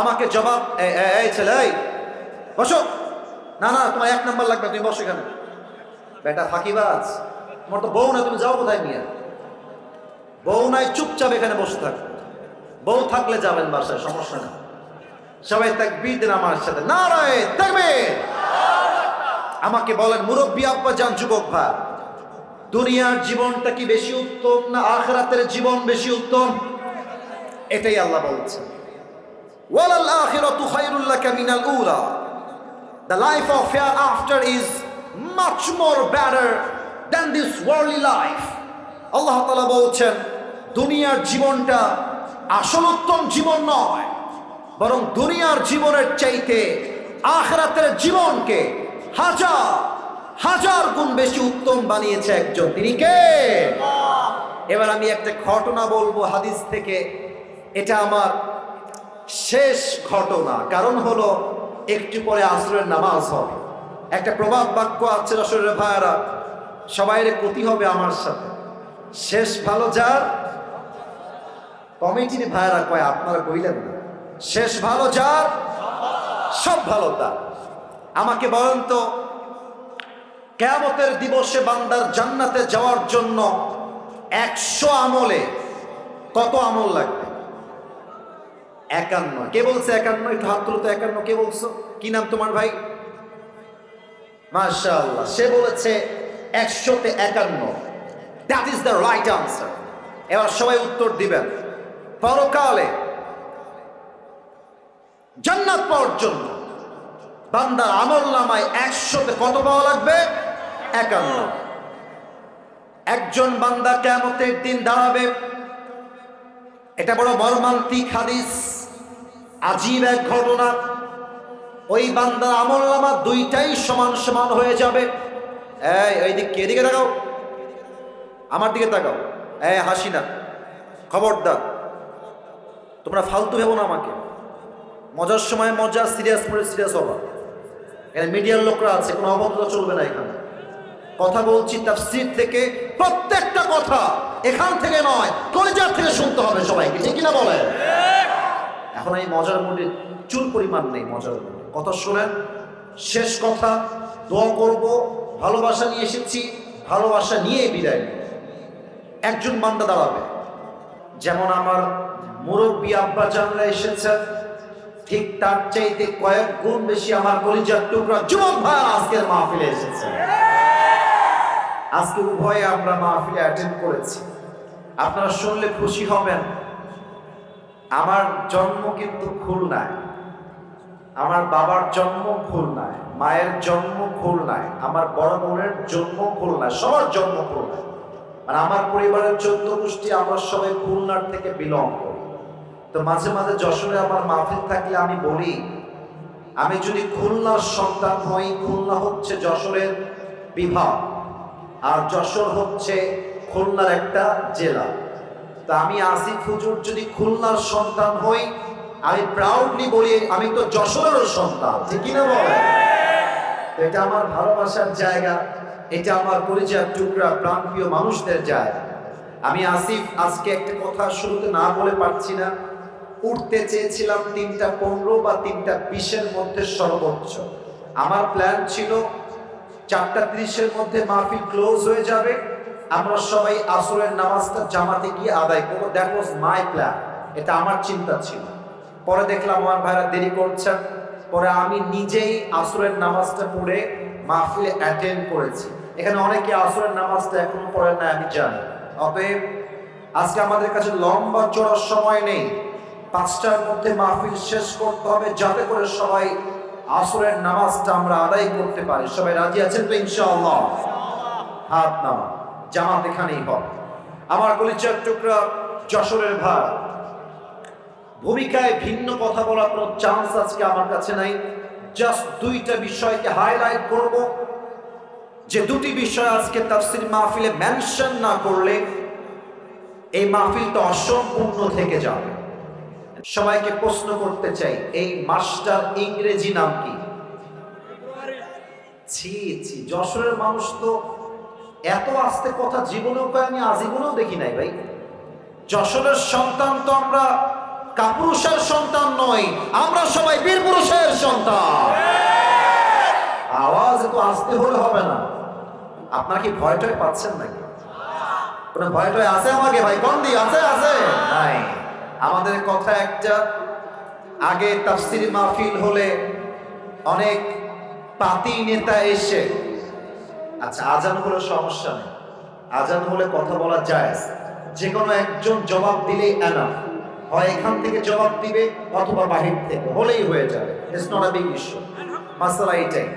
আমাকে জবাব, এই ছেলে, এই বসো। না না, তোমার 1 নাম্বার লাগবে, তুমি বসো এখানে। বেটা ফাঁকিবাজ, তোমার তো বউ না, তুমি যাও কোথায় নিয়ে? বউ নাই, চুপচাপ এখানে বসে থাক। বউ থাকলে যাবেন বাসায়, সমস্যা না। সবাই তাকবীর দেন আমার সাথে, নারায়ে তাকবীর। আমাকে বলেন মুরব্বী আব্বা জান, যুবক ভাই, দুনিয়ার জীবনটা কি বেশি উত্তম না আখিরাতের জীবন বেশি উত্তম? এটাই আল্লাহ বলছেন, ওয়ালাল আখিরাতু খায়রুল লাকা মিনাল উলা। The life of hereafter is much more better than this worldly life. আল্লাহ তাআলা বলছেন দুনিয়ার জীবনটা আসল উত্তম জীবন নয়, বরং দুনিয়ার জীবনের চাইতে আখিরাতের জীবনকে হাজার হাজার গুণ বেশি উত্তম বানিয়েছে একজন, তিনি কে? এবার আমি একটা ঘটনা বলবো হাদিস থেকে। এটা আমার শেষ ঘটনা, কারণ হলো একটু পরে আসরের নামাজ হবে। একটা প্রবাদ বাক্য আছে রসুলের ভাইরা, সবাইরে ক্ষতি হবে আমার সাথে, শেষ ভালো যার। কমিটির ভাইরা কয়, আপনারা কইলেন না, শেষ ভালো যার সব ভালো তার। আমাকে বলেন তো, কিয়ামতের দিবসে বান্দার জান্নাতে যাওয়ার জন্য 100 আমলে কত আমল লাগবে? 51। কে বলছে 51? একটু হাত তুলো তো। 51 কে বলছো? কি নাম তোমার ভাই? মাশাআল্লাহ, সে বলেছে 100-তে 51। That is the right answer. এবার সবাই উত্তর দিবেন। পরকালে জান্নাত পাওয়ার জন্য বান্দার আমল নামায় 100-তে কত পাওয়া লাগবে? 51। একজন বান্দা কিয়ামতের দিন দাঁড়াবে। এটা বড় মর্মান্তিক হাদিস, আজীব এক ঘটনা। ওই বান্দার আমল নামা দুইটাই সমান সমান হয়ে যাবে। এইদিকে, এদিকে তাকাও, আমার দিকে তাকাও। হাসি না, খবরদার, তোমরা ফালতু ভেবো না আমাকে। মজার সময় মজা, সিরিয়াস পরে সিরিয়াস হবা। এখানে মিডিয়ার লোকরা আছে, কোনো অভদ্রতা চলবে না এখানে। কথা বলছি তাফসীর থেকে, প্রত্যেকটা কথা এখান থেকে নয়, কলিজার থেকে শুনতে হবে সবাইকে, ঠিক কিনা বলেন? এখন এই মজার মধ্যে চুল পরিমাণ নেই, মজার মধ্যে কথা শোনেন। শেষ কথা, দোয়া করব, ভালোবাসা নিয়ে এসেছি, ভালোবাসা নিয়ে বিদায় নেব। একজন বান্দা দাঁড়াবে, যেমন আমার মুরব্বী আব্বা জানরা এসেছেন, ঠিক তার চাইতে কয়েক গুণ বেশি আমার কলিজার টুকরা যুবক ভাই আজকের মাহফিলে এসেছে। আজকে উভয়ে আমরা মাহফিলে অ্যাটেন্ড করেছি। আপনারা শুনলে খুশি হবেন, আমার জন্ম কিন্তু খুলনায়, আমার বাবার জন্ম খুলনায়, মায়ের জন্ম খুলনায়, আমার বড় বোনের জন্ম খুলনায়, সবার জন্ম খুলনায়। মানে আমার পরিবারের 14 গোষ্ঠী আমরা সবাই খুলনার থেকে বিলং করি। তো মাঝে মাঝে যশোরে আমার মাহফিল থাকলে আমি বলি, আমি যদি খুলনার সন্তান হই, খুলনা হচ্ছে যশোরের বিভাগ, আর যশোর হচ্ছে খুলনার একটা জেলা। তা আমি আসিফ হুজুর যদি খুলনার সন্তান হই, আমি প্রাউডলি বলি আমি তো যশোরের সন্তান, ঠিক কিনা বলেন? এটা আমার ভালোবাসার জায়গা, এটা আমার পরিচয় টুকরা প্রাণপ্রিয় মানুষদের জায়গা। আমি আসিফ আজকে একটা কথা শুরুতে না বলে পারছি না। উঠতে চেয়েছিলাম 3:15 বা 3:20-এর মধ্যে সর্বোচ্চ। আমার প্ল্যান ছিল 4:30-এর মধ্যে মাহফিল ক্লোজ হয়ে যাবে, আমরা সবাই আসরের নামাজটা জামাতে গিয়ে আদায় করবো। দ্যাট ওয়াজ মাই প্ল্যান, এটা আমার চিন্তা ছিল। পরে দেখলাম আমার ভাইরা দেরি করছেন, পরে আমি নিজেই আসরের নামাজটা পড়ে মাহফিলে অ্যাটেন্ড করেছি। এখানে অনেকে আসরের নামাজটা এখনো পড়েন না, আমি জানি। অতএব আজকে আমাদের কাছে লম্বা চড়ার সময় নেই, 5টার মধ্যে মাহফিল শেষ করতে হবে, যাতে করে সবাই আসরের নামাজটা আমরা আদায় করতে পারি। সবাই রাজি আছেন তো ইনশাআল্লাহ? হাত নামা, জামাত এখানেই হবে। আমার কলিজার টুকরা যশোরের ভাই, ভূমিকায় ভিন্ন কথা বলার কোনো চান্স আজকে আমার কাছে নাই। জাস্ট 2টা বিষয়কে হাইলাইট করব, যে 2টি বিষয় আজকে তাফসীর মাহফিলে মেনশন না করলে এই মাহফিলটা অসম্পূর্ণ থেকে যাবে। সবাইকে প্রশ্ন করতে চাই, এই মাসটার ইংরেজি নাম কি? ছি ছি, যশোরের মানুষ তো এত আস্তে কথা জীবনেও কয়, আমি আজীবনেও দেখি নাই ভাই। যশোরের সন্তান তো আমরা কাপুরুষের সন্তান নই, আমরা সবাই বীর পুরুষের সন্তান। আওয়াজ তো আসতে হলে হবে না। আপনার কি ভয় টয় পাচ্ছেন নাকি? কোনো ভয় টয় আছে আমাকে? ভাই গন্ডি আছে? আছে নাই? আমাদের কথা একটা, আগে তাফসীর মাহফিল হলে অনেক পাতি নেতা এসে, আচ্ছা আজান হলে সমস্যা নেই, আজান হলে কথা বলা যায়, যে কোনো একজন জবাব দিলেই এনাফ, হয় এখান থেকে জবাব দিবে অথবা বাহির থেকে, হলেই হয়ে যাবে। It's not a big issue. মাসালা এটাই।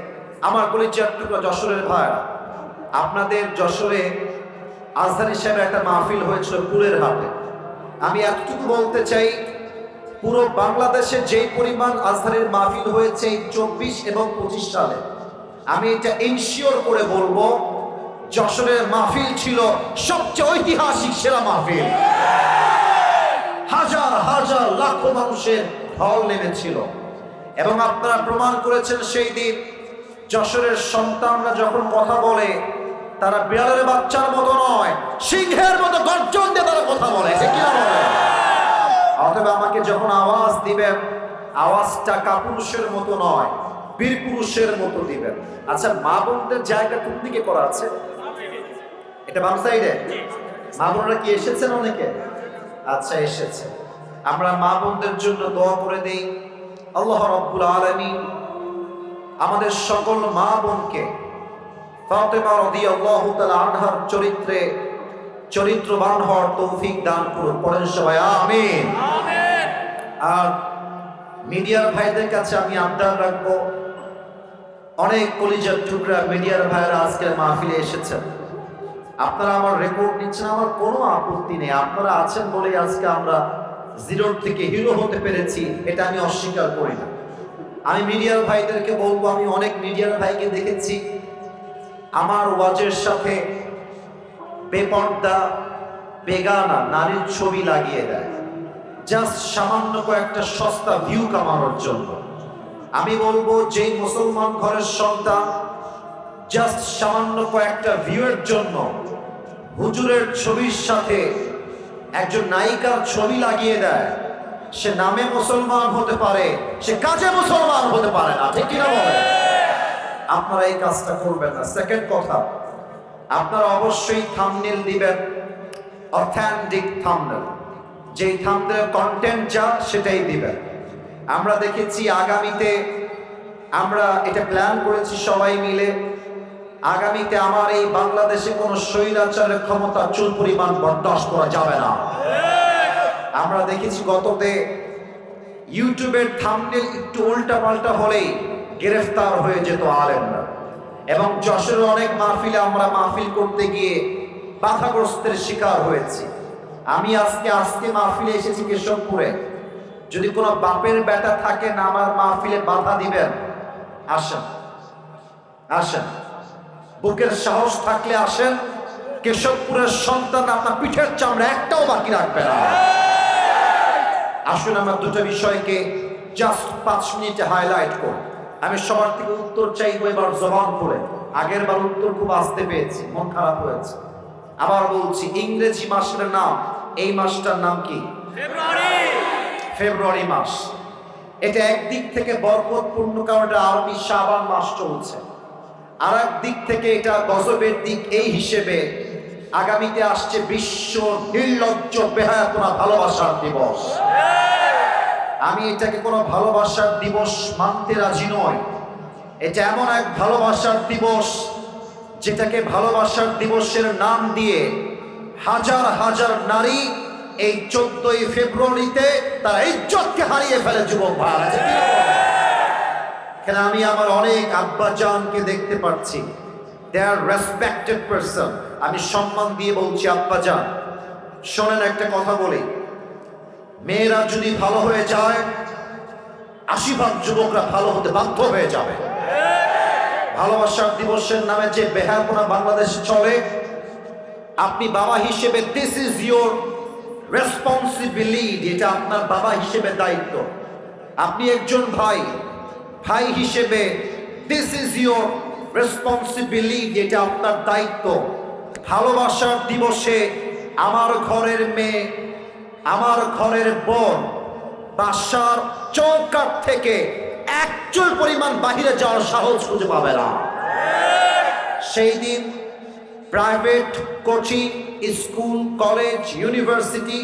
আমার কলিজার টুকরা যশোরের ভাইরা, আপনাদের যশোরে আজহারী সাহেবের একটা মাহফিল হয়েছিল পুরের হাটে। আমি এতটুকু বলতে চাই, পুরো বাংলাদেশে যে পরিমাণ আজহারের মাহফিল হয়েছে 24 এবং 25 সালে, আমি এটা ইনশিওর করে বলবো যশোরের মাহফিল ছিল সবচেয়ে ঐতিহাসিক সেরা মাহফিল। হাজার হাজার লাখো মানুষের ঢল নেমেছিল এবং আপনারা প্রমাণ করেছেন সেই দিন যশোরের সন্তানরা যখন কথা বলে তারা বিড়ালের বাচ্চার মতো নয়, সিংহের মতো গর্জন দিয়ে তারা কথা বলে। ঠিক কি না বলে? অথবা আমাকে যখন আওয়াজ দিবেন, আওয়াজটা কাপুরুষের মতো নয়, বীর পুরুষের মতো দিবেন। আচ্ছা, মা বোনদের জায়গা কোন দিকে করা আছে? এটা বাম সাইডে। মা বোনরা কি এসেছেন অনেকে? আচ্ছা, এসেছে। আমরা মা বোনদের জন্য দোয়া করে দেই, আল্লাহ রাব্বুল আলামিন আমাদের সকল মা বোনকে ফাতেমা রাদিয়াল্লাহু তাআলা আনহার চরিত্রে চরিত্রবান হওয়ার তৌফিক দান করুন। পড়েন সবাই আমিন। আমিন। আর মিডিয়ার ভাইদের কাছে আমি আবদার রাখবো, অনেক কলিজার টুকরা মিডিয়ার ভাইরা আজকের মাহফিলে এসেছেন, আপনারা আমার রেকর্ড নিচ্ছেন, আমার কোনো আপত্তি নেই। আপনারা আছেন বলেই আজকে আমরা জিরোর থেকে হিরো হতে পেরেছি, এটা আমি অস্বীকার করি না। আমি মিডিয়ার ভাইদেরকে বলবো, আমি অনেক মিডিয়ার ভাইকে দেখেছি আমার ওয়াজের সাথে বেপর্দা বেগানা নারীর ছবি লাগিয়ে দেয়, জাস্ট সামান্য কয়েকটা সস্তা ভিউ কামানোর জন্য। আমি বলবো, যেই মুসলমান ঘরের সন্তান জাস্ট সামান্য কয়েকটা ভিউয়ের জন্য হুজুরের ছবির সাথে একজন নায়িকার ছবি লাগিয়ে দেয়, সে নামে মুসলমান হতে পারে, সে কাজে মুসলমান হতে পারে না। ঠিক কিনা বলে? আপনারা এই কাজটা করবেন না। সেকেন্ড কথা, আপনারা অবশ্যই থাম্বনেল দিবেন অথেন্টিক থাম্বনেল, যেই থাম্বনেলের কন্টেন্ট যা সেটাই দিবেন। আমরা দেখেছি আগামীতে, আমরা এটা প্ল্যান করেছি সবাই মিলে, আগামীতে আমার এই বাংলাদেশে কোনো স্বৈরাচারের ক্ষমতা চুল পরিমাণ বরদাস্ত করা যাবে না। আমরা দেখেছি গততে ইউটিউবের থাম্বনেল একটু উল্টা পাল্টা হলেই গ্রেফতার হয়ে যেত আলেমরা, এবং যশোরের অনেক মাহফিলে আমরা মাহফিল করতে গিয়ে বাধাগ্রস্তের শিকার হয়েছি। আমি আজকে মাহফিলে এসেছি কেশবপুরে, যদি কোনো বাপের বেটা থাকেন আমার মাহফিলে বাধা দিবেন, আসেন আসেন, বুকের সাহস থাকলে আসেন। কেশবপুরের সন্তান আপনার পিঠের চামড়া একটাও বাকি রাখবে না। আসুন আমরা দুটো বিষয়কে জাস্ট 5 মিনিটে হাইলাইট করি। আমি সবার থেকে উত্তর চাইবো এবার জবান খুলে। আগের বার উত্তর খুব আসতে পেয়েছি, মন খারাপ হয়েছে। আবার বলছি, ইংরেজি মাসের নাম, এই মাসটার নাম কি? ফেব্রুয়ারি মাস। এটা একদিক থেকে বরকতপূর্ণ, কারণ এটা আরবি শাবান মাস চলছে। আর এক দিক থেকে এটা গজবের দিক, এই হিসেবে আগামীতে আসছে বিশ্ব নির্লজ্জ বেহায়াপনা ভালোবাসার দিবস। আমি এটাকে কোনো ভালোবাসার দিবস মানতে রাজি নই। এটা এমন এক ভালোবাসার দিবস যেটাকে ভালোবাসার দিবসের নাম দিয়ে হাজার হাজার নারী এই 14ই ফেব্রুয়ারিতে তারা ইজ্জতকে হারিয়ে ফেলে। যুবক ভাইরা, এখানে আমি আমার অনেক আব্বাজানকে দেখতে পাচ্ছি, দে আর রেসপেক্টেড পারসন। আমি সম্মান দিয়ে বলছি, আব্বাজান শোনেন একটা কথা বলি, মেয়েরা যদি ভালো হয়ে যায় 80% যুবকরা ভালো হতে বাধ্য হয়ে যাবে। ভালোবাসার দিবসের নামে যে বেহায়াপনা বাংলাদেশে চলে, আপনি বাবা হিসেবে দিস ইজ ইয়োর রেসপন্সিবিলিটি, এটা আপনার বাবা হিসেবে দায়িত্ব। আপনি একজন ভাই হিসেবে দিস ইজ ইয়োর রেসপন্সিবিলিটি, এটা আপনার দায়িত্ব। ভালোবাসার দিবসে আমার ঘরের মেয়ে, আমার ঘরের বোন বাসার চৌকাঠ থেকে একচুল পরিমাণ বাহিরে যাওয়ার সাহস খুঁজে পাবে না। সেই দিন private, coaching, school, college, university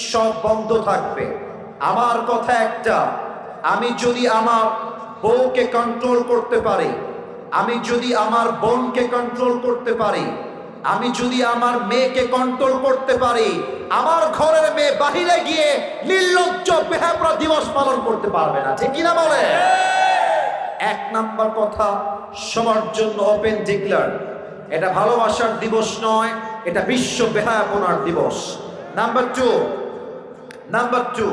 সব বন্ধ থাকবে। আমার কথা একটা, আমি যদি আমার বউকে কন্ট্রোল করতে পারি, আমি যদি আমার বোনকে কন্ট্রোল করতে পারি, আমি যদি আমার মেয়েকে কন্ট্রোল করতে পারি, আমার ঘরের মেয়ে বাহিরে গিয়ে নির্লজ্জ বেহাপরা দিবস পালন করতে পারবে না। ঠিক কিনা বলে? এক নাম্বার কথা, সবার জন্য ওপেন ডিক্লেয়ার, এটা ভালোবাসার দিবস নয়, এটা বিশ্ব বেহায়াপনার দিবস। নাম্বার টু,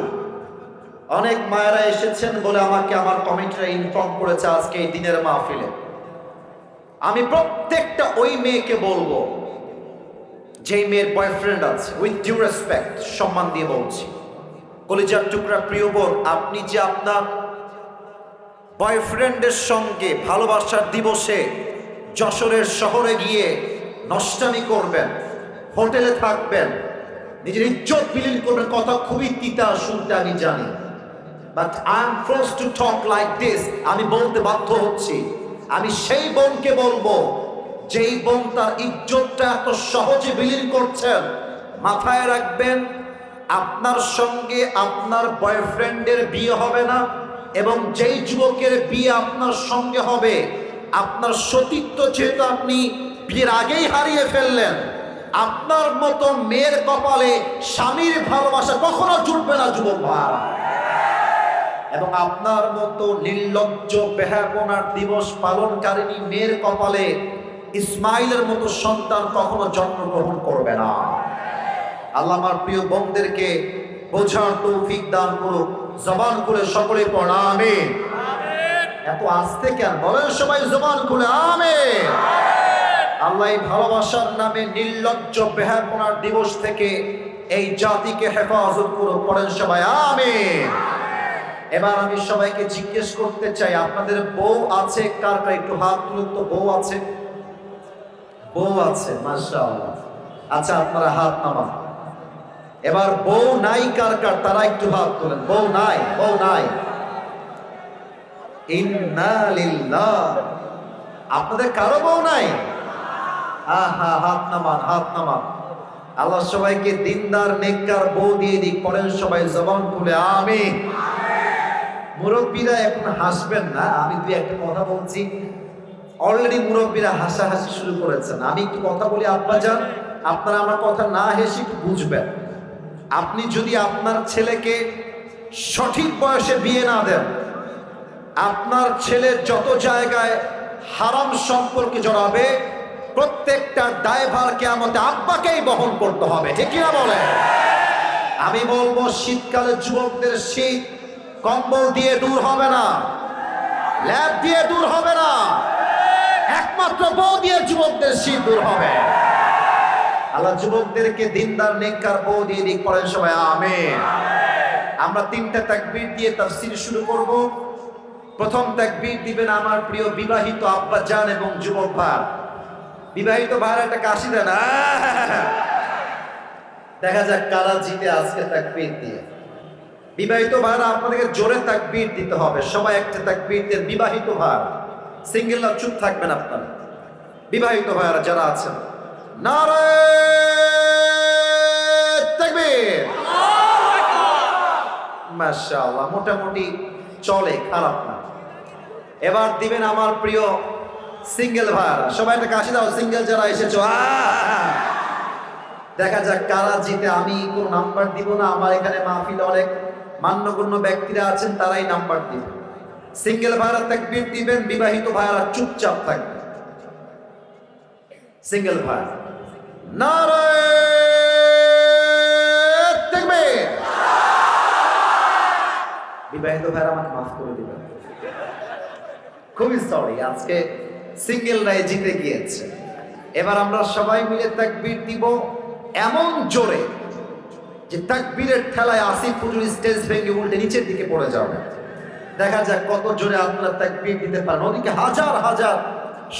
অনেক মায়েরা এসেছেন বলে আমাকে আমার কমিটিরা ইনফর্ম করেছে আজকে এই দিনের মাহফিলে। আমি প্রত্যেকটা ওই মেয়েকে বলবো যেই মেয়ের বয়ফ্রেন্ড আছে, উইথ ডিউ রেসপেক্ট, সম্মান দিয়ে বলছি, কলিজার টুকরা প্রিয় বোন, আপনি যে আপনার বয়ফ্রেন্ডের সঙ্গে ভালোবাসার দিবসে যশোরের শহরে গিয়ে নষ্টামি করবেন, হোটেলে থাকবেন, নিজের ইজ্জত বিলীন করবেন, কথা খুবই তিতা শুনতে আমি জানি, but I am forced to talk like this. আমি বলতে বাধ্য হচ্ছি। আমি সেই বোনকে বলবো যেই বোন তার ইজ্জতটা এত সহজে বিলীন করছেন, মাথায় রাখবেন আপনার সঙ্গে আপনার বয়ফ্রেন্ডের বিয়ে হবে না, এবং যেই যুবকের বিয়ে আপনার সঙ্গে হবে, আপনার সতীত্ব যেহেতু আপনি বিয়ের আগেই হারিয়ে ফেললেন, আপনার মতো মেয়ের কপালে স্বামীর ভালোবাসা কখনো জুটবে না যুবক ভাই। এবং আপনার মতো নির্লজ্জ বেহায়াপনার দিবস পালনকারিণী মেয়ের কপালে ইসমাইলের মতো সন্তান কখনো জন্মগ্রহণ করবে না। আল্লাহ আমার প্রিয় বোনদেরকে বোঝার তৌফিক দান করুক। জবান খুলে সকলে পড়া আমিন। এত আস্তে কেন বলেন সবাই? জবান খুলে আমিন। আল্লাহ এই ভালোবাসার নামে নির্লজ্জ বেহায়াপনার দিবস থেকে এই জাতিকে হেফাজত করুক। পড়েন সবাই আমিন। এবার আমি সবাইকে জিজ্ঞেস করতে চাই, আপনাদের বউ আছে? কার কার একটু হাত তুলুন তো। বউ আছে? বউ আছে, মাশাআল্লাহ। আচ্ছা, আপনারা হাত নামান। এবার বউ নাই কার কার, তারা একটু হাত তুলেন। বউ নাই? বউ নাই? ইন্না লিল্লাহ। আপনাদের কারো বউ নাই? আহা, হাত নামান, হাত নামান। আল্লাহ সবাইকে দিনদার নেককার বউ দিয়ে দিক। পড়েন সবাই জবান খুলে আমিন। মুরব্বীরা এখন হাসবেন না, আমি দুই একটা কথা বলছি। অলরেডি মুরব্বীরা হাসাহাসি শুরু করেছেন। আমি একটু কথা বলি আব্বাজান, আপনারা আমার কথা না হেসে একটু বুঝবেন। আপনি যদি আপনার ছেলেকে সঠিক বয়সে বিয়ে না দেন, আপনার ছেলে যত জায়গায় হারাম সম্পর্কে জড়াবে, প্রত্যেকটা দায়ভার কিয়ামতে আব্বাকেই বহন করতে হবে। ঠিক কিনা বলে? আমি বলবো, শীতকালে যুবকদের শীত কম্বল দিয়ে দূর হবে না, ল্যাব দিয়ে দূর হবে না, একমাত্র বউ দিয়ে যুবকদের শীত দূর হবে। আল্লাহ যুবকদেরকে দিনদার নেককার বউ দিয়ে দিক। পড়েন সবাই আমিন। আমরা তিনটা তাকবীর দিয়ে তাফসীর শুরু করব। প্রথম তাকবীর দিবেন আমার প্রিয় বিবাহিত আব্বা জান এবং যুবক ভাই। বিবাহিত ভাইরা একটা কাশি দেন। দেখা যাক কারা জিতে আজকে তাকবীর দিয়ে। বিবাহিত ভাইরা আপনাদেরকে জোরে তাকবীর দিতে হবে। সবাই একটা তাকবীর দেন। বিবাহিত ভাই, সিঙ্গেলরা চুপ থাকবেন আপনারা। বিবাহিত ভাইরা যারা আছেন, নারে তাকবীর। মাশাআল্লাহ, মোটামুটি চলে, খারাপ না। এবার দিবেন আমার প্রিয় সিঙ্গেল ভাইরা। সবাই একটা কাশি দাও, সিঙ্গেল যারা এসেছো। দেখা যাক কারা জিতে। আমি কোনো নাম্বার দিব না, আমার এখানে মাহফিলে অনেক মান্যগণ্য ব্যক্তিরা আছেন, তারাই নাম্বার দিবেন। সিঙ্গেল ভাইরা তাকবীর দিবেন, বিবাহিত ভাইরা চুপচাপ থাকবেন। সিঙ্গেল ভাই, নারে তাকবীর। বিবাহিত ভাইরা আমাকে মাফ করে দিবেন, খুবই সরি, আজকে সিঙ্গেলরাই জিতে গিয়েছে। এবার আমরা সবাই মিলে তাকবীর দিব এমন জোরে যে তাকবীরের ঠেলায় আসিফ হুজুর স্টেজ ভেঙে উল্টে নিচের দিকে পড়ে যাবে। দেখা যাক কত জোরে আপনারা তাকবীর দিতে পারেন। ওদিকে হাজার হাজার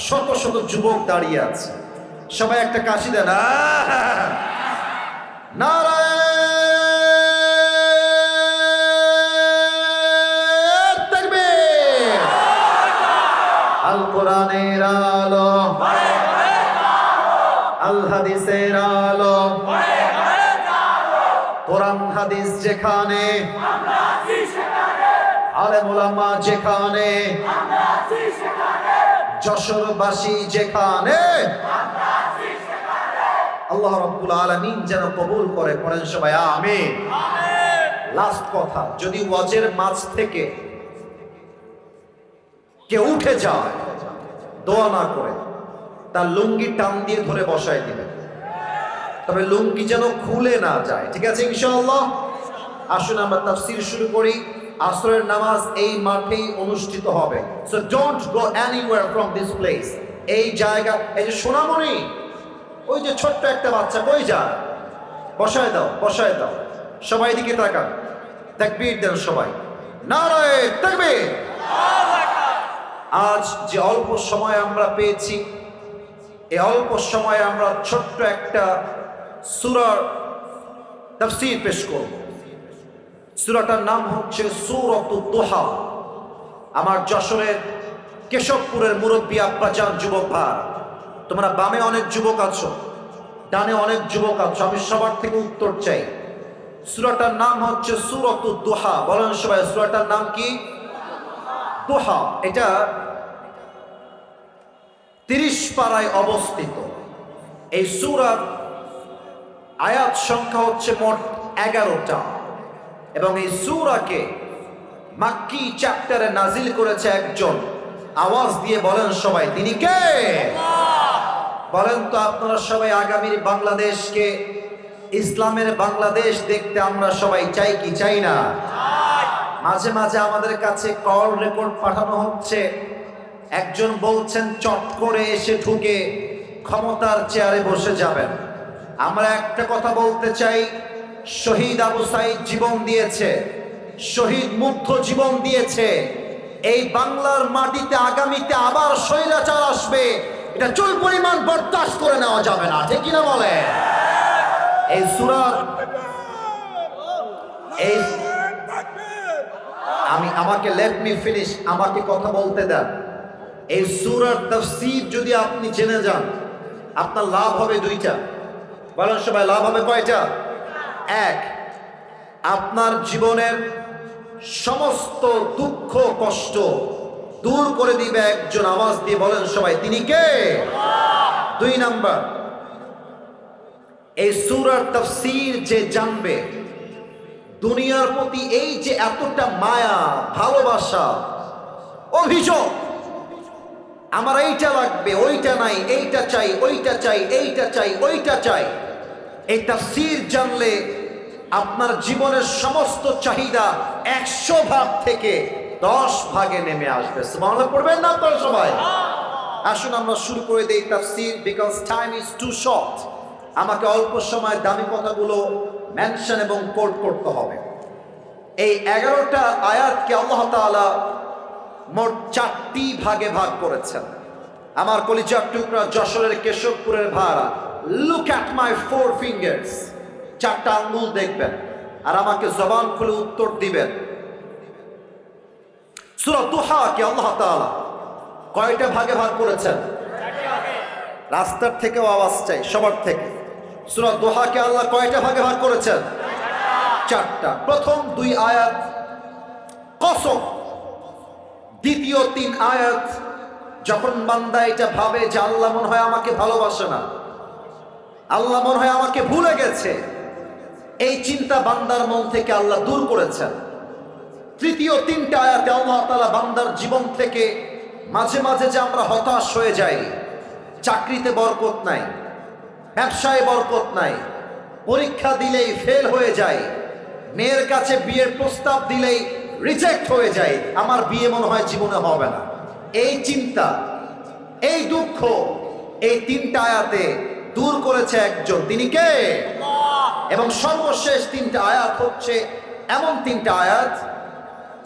শত শত যুবক দাঁড়িয়ে আছে। সবাই একটা কাশি দেন। নারায়ে কোরআনের আলো, আল হাদিসের আলো, কোরআন হাদিস যেখানে, আলেম ওলামা যেখানে, যশোরবাসী যেখানে, আল্লাহ রাব্বুল আলামিন যেন কবুল করে। পড়েন সবাই আমিন। লাস্ট কথা, যদি ওয়াজের মাঝ থেকে কেউ উঠে যায় দোয়া না করে, তার লুঙ্গি টান দিয়ে ধরে বসায় দিবে, তবে লুঙ্গি যেন খুলে না যায়। ঠিক আছে ইনশাআল্লাহ? আসুন আমরা তাফসীর শুরু করি। আসরের নামাজ এই মাঠেই অনুষ্ঠিত হবে। So don't go anywhere from this place. এই জায়গা, এই যে সোনামণি, ওই যে ছোট্ট একটা বাচ্চা কই যায়, বসায় দাও, বসায় দাও। সবাই দিকে তাকান, তাকবীর দেন সবাই, নারায়ে তাকবীর। আজ যে অল্প সময় আমরা পেয়েছি, এই অল্প সময়ে আমরা ছোট্ট একটা সূরার তাফসীর পেশ করব। সূরাটার নাম হচ্ছে সূরাতুদ দুহা। আমার যশোরের কেশবপুরের মুরব্বী আব্বাজান, যুবক ভাই, তোমরা বামে অনেক যুবক আছো, ডানে অনেক যুবক আছো, আমি সবার থেকে উত্তর চাই। সূরাটার নাম হচ্ছে সূরাতুদ দুহা। বলেন সবাই, সূরাটার নাম কি? দুহা। এটা 30 পারায় অবস্থিত। এই সূরার আয়াত সংখ্যা হচ্ছে মোট 11টা, এবং এই সূরাকে মাক্কি চ্যাপ্টারে নাজিল করেছে একজন। আওয়াজ দিয়ে বলেন সবাই, তিনি কে? বলেন তো আপনারা সবাই, আগামীর বাংলাদেশকে ইসলামের বাংলাদেশ দেখতে আমরা সবাই চাই কি চাই না? মাঝে মাঝে আমাদের কাছে কল রেকর্ড পাঠানো হচ্ছে, একজন বলছেন চট করে এসে ঢুকে ক্ষমতার চেয়ারে বসে যাবেন। আমরা একটা কথা বলতে চাই, শহীদ আবু সাইদ জীবন দিয়েছে, শহীদ মুগ্ধ জীবন দিয়েছে। এই বাংলার মাটিতে আগামীতে আবার স্বৈরাচার আসবে, এটা চুল পরিমাণ বরদাস্ত করে নেওয়া যাবে না। ঠিক কিনা বলে? এই সূরার আমাকে লেট মি ফিনিশ, আমাকে কথা বলতে দেন। এই সূরার তাফসীর যদি আপনি জেনে যান, আপনার লাভ হবে দুইটা। বলেন সবাই, লাভ হবে কয়টা? এক, আপনার জীবনের সমস্ত দুঃখ কষ্ট দূর করে দিবে একজন। আওয়াজ দিয়ে বলেন সবাই, তিনি কে? 2 নাম্বার, এই সূরার তাফসীর যে জানবে, দুনিয়ার প্রতি এই যে এতটা মায়া, ভালোবাসা, অভিযোগ, আমার এইটা লাগবে, ওইটা নাই, এইটা চাই, ওইটা চাই, এইটা চাই, ওইটা চাই, এই তাফসীর জানলে আপনার জীবনের সমস্ত চাহিদা 100 ভাগ থেকে 10 ভাগে নেমে আসবে। সুবহানাল্লাহ পড়বেন না আপনারা সবাই? আসুন আমরা শুরু করে দেই তাফসীর, because time is too short. আমাকে অল্প সময় দামি কথাগুলো মেনশন এবং কোট করতে হবে। এই 11টা আয়াতকে আল্লাহ তাআলা মোট 4টি ভাগে ভাগ করেছেন। আমার কলিজার টুকরা যশোরের কেশবপুরের ভাড়া, লুক অ্যাট মাই 4 ফিঙ্গার্স, 4টা আঙ্গুল দেখবেন আর আমাকে জবান খুলে উত্তর দিবেন। সূরা দুহাকে আল্লাহ তাআলা কয়টা ভাগে ভাগ করেছেন? রাস্তার থেকেও আওয়াজ চাই, সবার থেকে। সূরা দুহাকে আল্লাহ কয়টা ভাগে ভাগ করেছেন? 4টা। প্রথম 2 আয়াত কসম, দ্বিতীয় 3 আয়াত যখন বান্দা এটা ভাবে যে আল্লাহ মনে হয় আমাকে ভালোবাসে না, আল্লাহ মনে হয় আমাকে ভুলে গেছে, এই চিন্তা বান্দার মন থেকে আল্লাহ দূর করেছেন। তৃতীয় 3টা আয়াতে আল্লাহ তাআলা বান্দার জীবন থেকে মাঝে মাঝে যে আমরা হতাশ হয়ে যাই, চাকরিতে বরকত নাই, ব্যবসায় বরকত নাই, পরীক্ষা দিলেই ফেল হয়ে যায়, মেয়ের কাছে বিয়ের প্রস্তাব দিলেই রিজেক্ট হয়ে যায়, আমার বিয়ে মনে হয় জীবনে হবে না, এই চিন্তা, এই দুঃখ, এই 3টা আয়াতে দূর করেছে একজন। তিনি কে? এবং সর্বশেষ 3টা আয়াত হচ্ছে এমন 3টা আয়াত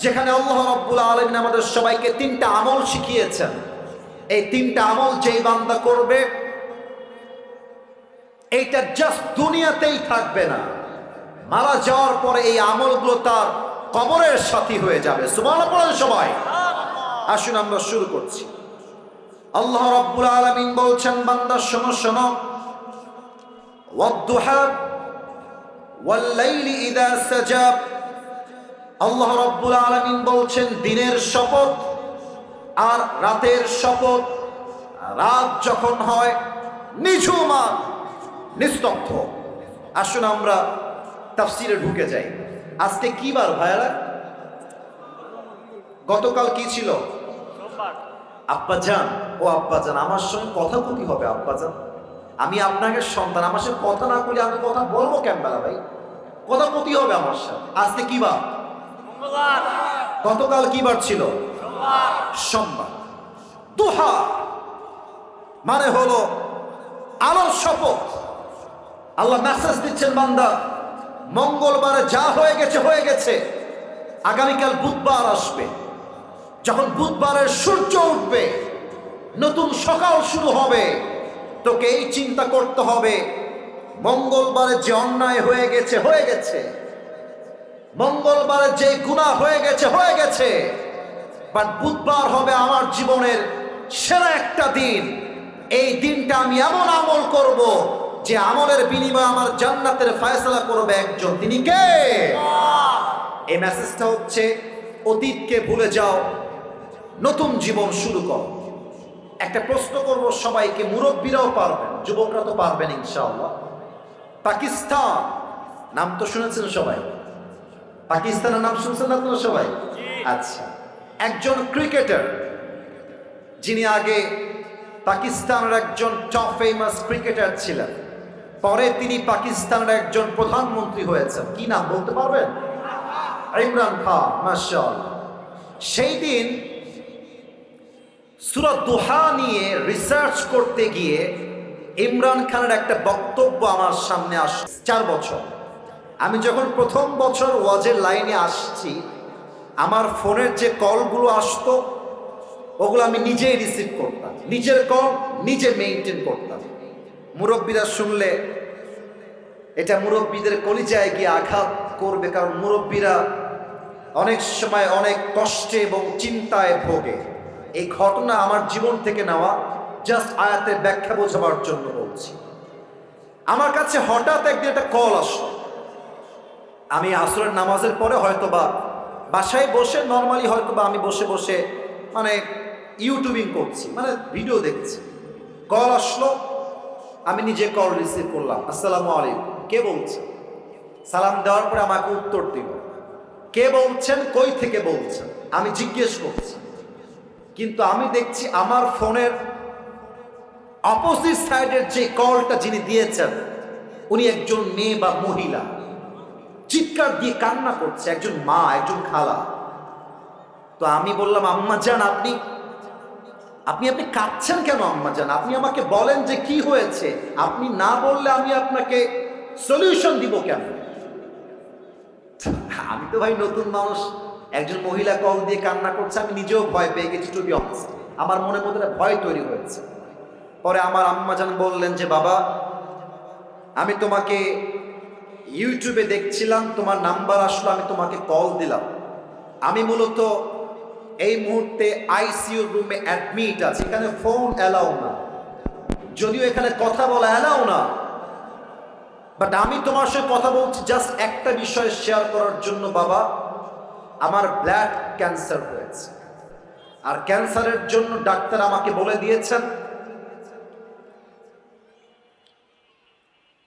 যেখানে আল্লাহ রাব্বুল আলামিন আমাদের সবাইকে 3টা আমল শিখিয়েছেন। এই 3টা আমল যেই বান্দা করবে, এইটা জাস্ট দুনিয়াতেই থাকবে না, মারা যাওয়ার পরে এই আমলগুলো তার কবরের সাথী হয়ে যাবে। সুবহানাল্লাহ পড়েন সবাই। আসুন আমরা শুরু করছি। আল্লাহ রাব্বুল আলামিন বলছেন, বান্দা শোনো শোনো, ওয়াদ-দুহা ওয়াল-লাইলি ইযা সাজা। আল্লাহ রাব্বুল আলামিন বলছেন দিনের শপথ আর রাতের শপথ। রাত যখন হয় নিঝুম আর নিস্তব্ধ। আসুন আমরা তাফসীরে ঢুকে যাই। আজকে কি বার ভাইরা? গতকাল কি ছিল? আব্বাজান, ও আব্বাজান, আমার সঙ্গে কথা কি হবে আব্বাজান? আমি আপনাকে সন্তান, আমার সাথে কথা না বলে আমি কথা বলবো কেমবেলা ভাই? কথা কতি হবে আমার সাথে? আজকে কি বার? গতকাল কি বার ছিল? সোমবার। দুহা মানে হলো আলোর শপথ। আল্লাহ মেসেজ দিচ্ছেন, বান্দা মঙ্গলবারে যা হয়ে গেছে হয়ে গেছে, আগামীকাল বুধবার আসবে। যখন বুধবারের সূর্য উঠবে, নতুন সকাল শুরু হবে, তোকে এই চিন্তা করতে হবে মঙ্গলবারে যে অন্যায় হয়ে গেছে হয়ে গেছে, মঙ্গলবারে যে গুনাহ হয়ে গেছে হয়ে গেছে, বাট বুধবার হবে আমার জীবনের সেরা একটা দিন। এই দিনটা আমি এমন আমল করব যে আমলের বিনিময়ে আমার জান্নাতের ফয়সালা করবে একজন, তিনি কে? এই মেসেজটা হচ্ছে অতীতকে ভুলে যাও, নতুন জীবন শুরু করো। একটা প্রশ্ন করব সবাইকে, মুরব্বীরাও পারবেন, যুবকরা তো পারবেন ইনশাআল্লাহ। পাকিস্তান নাম তো শুনেছেন সবাই? পাকিস্তানের নাম শুনছেন আপনারা সবাই? আচ্ছা, একজন ক্রিকেটার যিনি আগে পাকিস্তানের একজন টপ ফেমাস ক্রিকেটার ছিলেন, পরে তিনি পাকিস্তানের একজন প্রধানমন্ত্রী হয়েছেন। কি নাম বলতে পারবেন? ইমরান খান। মাশাআল্লাহ। সেই দিন সূরা দুহা নিয়ে রিসার্চ করতে গিয়ে ইমরান খানের একটা বক্তব্য আমার সামনে আসছে। 4 বছর আমি যখন প্রথম বছর ওয়াজের লাইনে আসছি, আমার ফোনের যে কলগুলো আসতো ওগুলো আমি নিজেই রিসিভ করতাম, নিজের কল নিজে মেইনটেইন করতাম। মুরব্বীরা শুনলে এটা মুরব্বীদের কলিজায় গিয়ে আঘাত করবে, কারণ মুরব্বীরা অনেক সময় অনেক কষ্টে এবং চিন্তায় ভোগে। এই ঘটনা আমার জীবন থেকে নেওয়া, জাস্ট আয়াতের ব্যাখ্যা বোঝাবার জন্য বলছি। আমার কাছে হঠাৎ একদিন একটা কল আসলো। আমি আসরের নামাজের পরে হয়তোবা বাসায় বসে নর্মালি হয়তোবা আমি বসে বসে মানে ইউটিউবিং করছি, মানে ভিডিও দেখছি। কল আসলো, আমি নিজে কল রিসিভ করলাম। আসসালামু আলাইকুম, কে বলছেন? সালাম দেওয়ার পরে আমাকে উত্তর দিল। কে বলছেন, কই থেকে বলছেন? আমি জিজ্ঞেস করছি, কিন্তু আমি দেখছি আমার ফোনের অপোজিট সাইডের যে কলটা যিনি দিয়েছেন উনি একজন মেয়ে বা মহিলা, চিৎকার দিয়ে কান্না করছে, একজন মা, একজন খালা। তো আমি বললাম, আম্মা জান আপনি আপনি আপনি কাঁদছেন কেন আম্মা জান? আপনি আমাকে বলেন যে কি হয়েছে। আপনি না বললে আমি আপনাকে সলিউশন দিব কেন? আমি তো ভাই নতুন মানুষ, একজন মহিলা কল দিয়ে কান্না করছে, আমি নিজেও ভয় পেয়ে গেছি। টু বি অনেস্ট, আমার মনের মধ্যে ভয় তৈরি হয়েছে। পরে আমার আম্মা জান বললেন যে বাবা, আমি তোমাকে ইউটিউবে দেখছিলাম, তোমার নাম্বার আসলো, আমি তোমাকে কল দিলাম। আমি মূলত এই মুহূর্তে আইসিইউ রুমে অ্যাডমিট আছি, এখানে ফোন অ্যালাউ না, যদিও এখানে কথা বলা অ্যালাউ না, বাট আমি তোমার সাথে কথা বলছি জাস্ট একটা বিষয় শেয়ার করার জন্য। বাবা, আমার ব্লাড ক্যান্সার হয়েছে, আর ক্যান্সারের জন্য ডাক্তার আমাকে বলে দিয়েছেন